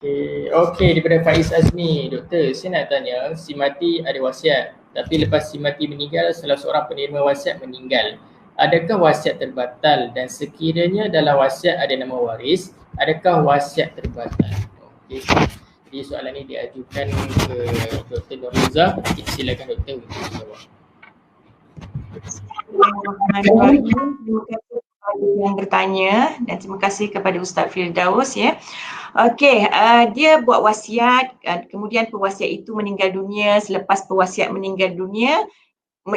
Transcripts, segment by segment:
Okey, daripada Faiz Azmi. Doktor, saya nak tanya, si mati ada wasiat. Tapi lepas si mati meninggal, salah seorang penerima wasiat meninggal. Adakah wasiat terbatal dan sekiranya dalam wasiat ada nama waris, adakah wasiat terbatal? Okey. Jadi soalan ini diajukan ke Dr. Nuriza. Silakan doktor untuk menjawab. Terima kasih kepada yang bertanya dan terima kasih kepada Ustaz Firdaus ya. Okey, dia buat wasiat, kemudian pewasiat itu meninggal dunia. Selepas pewasiat meninggal dunia,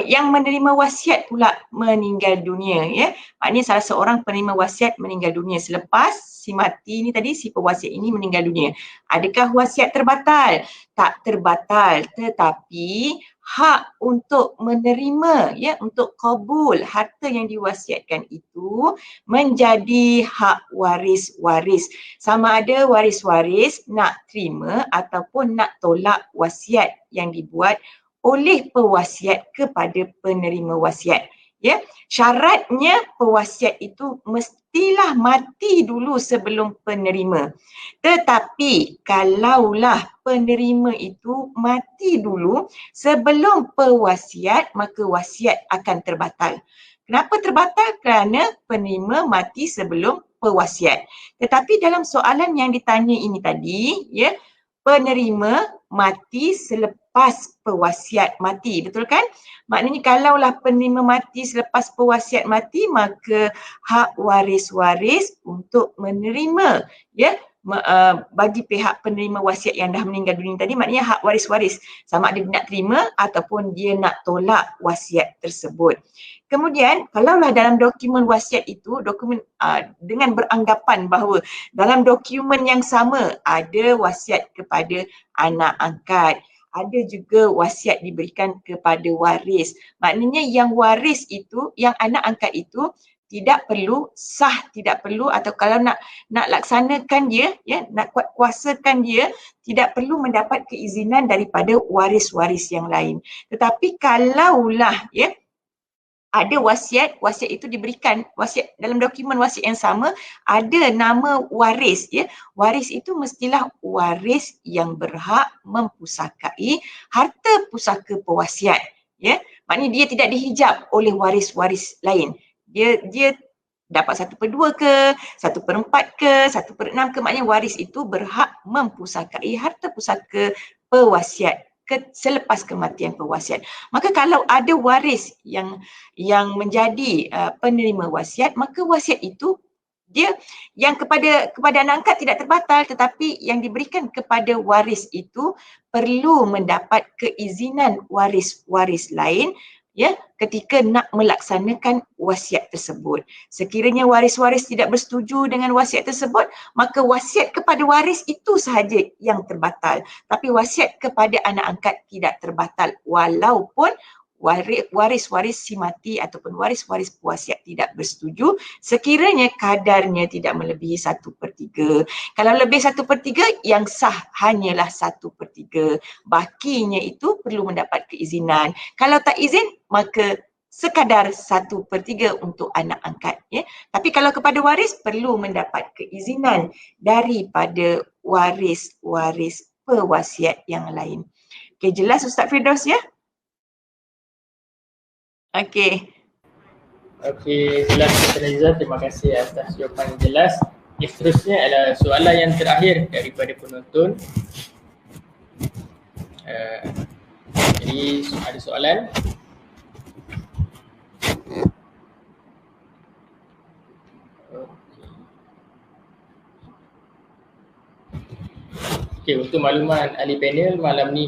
yang menerima wasiat pula meninggal dunia ya. Maknanya salah seorang penerima wasiat meninggal dunia selepas si mati ni tadi, si pewasiat ini meninggal dunia. Adakah wasiat terbatal? Tak terbatal, tetapi hak untuk menerima ya, untuk qabul harta yang diwasiatkan itu menjadi hak waris-waris. Sama ada waris-waris nak terima ataupun nak tolak wasiat yang dibuat oleh pewasiat kepada penerima wasiat. Ya, syaratnya pewasiat itu mestilah mati dulu sebelum penerima. Tetapi kalaulah penerima itu mati dulu sebelum pewasiat, maka wasiat akan terbatal. Kenapa terbatal? Kerana penerima mati sebelum pewasiat. Tetapi dalam soalan yang ditanya ini tadi, ya, penerima mati selepas pewasiat mati, betul kan? Maknanya kalaulah penerima mati selepas pewasiat mati, maka hak waris-waris untuk menerima ya, bagi pihak penerima wasiat yang dah meninggal dunia tadi, maknanya hak waris-waris sama ada dia nak terima ataupun dia nak tolak wasiat tersebut. Kemudian kalaulah dalam dokumen wasiat itu, dokumen dengan beranggapan bahawa dalam dokumen yang sama ada wasiat kepada anak angkat, ada juga wasiat diberikan kepada waris. Maknanya yang waris itu, yang anak angkat itu tidak perlu sah, tidak perlu, atau kalau nak laksanakan dia, ya, nak kuasakan dia, tidak perlu mendapat keizinan daripada waris-waris yang lain. Tetapi kalaulah ya ada wasiat itu diberikan, wasiat dalam dokumen wasiat yang sama ada nama waris ya. Waris itu mestilah waris yang berhak mempusakai harta pusaka pewasiat ya. Maknanya dia tidak dihijab oleh waris-waris lain. Dia dapat 1/2 ke, 1/4 ke, 1/6 ke, maknanya waris itu berhak mempusakai harta pusaka pewasiat selepas kematian pewasiat. Maka kalau ada waris yang menjadi penerima wasiat, maka wasiat itu dia yang kepada anak angkat tidak terbatal, tetapi yang diberikan kepada waris itu perlu mendapat keizinan waris-waris lain ya ketika nak melaksanakan wasiat tersebut. Sekiranya waris-waris tidak bersetuju dengan wasiat tersebut, maka wasiat kepada waris itu sahaja yang terbatal. Tapi wasiat kepada anak angkat tidak terbatal walaupun waris-waris si mati ataupun waris-waris pewasiat tidak bersetuju sekiranya kadarnya tidak melebihi 1/3. Kalau lebih 1/3, yang sah hanyalah 1/3. Bakinya itu perlu mendapat keizinan. Kalau tak izin, maka sekadar 1/3 untuk anak angkat. Ya. Tapi kalau kepada waris, perlu mendapat keizinan daripada waris-waris pewasiat yang lain. Okey, jelas Ustaz Firdaus ya? Okey. Okey, jelas Dr. Nuriza. Terima kasih atas jawapan yang jelas. Seterusnya adalah soalan yang terakhir daripada penonton. Jadi ada soalan. Okey, untuk makluman ahli panel malam ni